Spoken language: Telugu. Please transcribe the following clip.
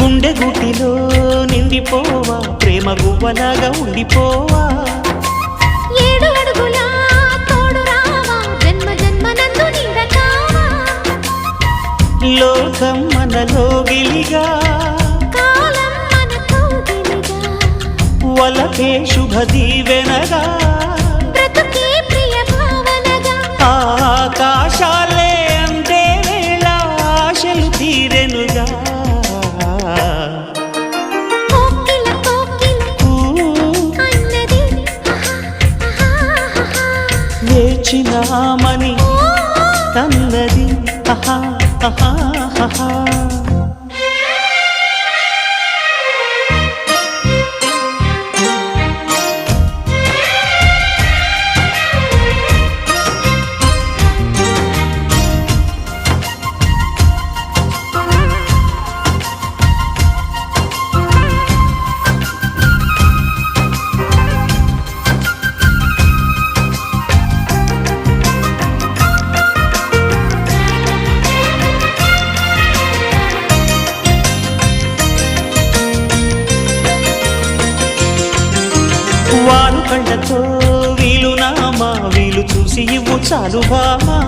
గుండె గుటిలో నిండిపోవా ప్రేమ గువ్వలాగా ఉండిపోవా 7 అడుగుల తోడు రావా జన్మ జన్మనందు నీడకావా లోకం మనలో గిలిగా కాలం మనతో గిలిగా వలకే శుభ దీవెనగా బ్రతుకే ప్రియ భావనగా ఆకాశాలే అందే వేళ ఆశలు తీరెనుగా కోకిల కోకిల అన్నది లేచినామని తన్నది ఆహా ఆహా ఆహా వారు కళ్ళతో వీలు నామా వీలు చూసి ఇవ్వు చాలు బామా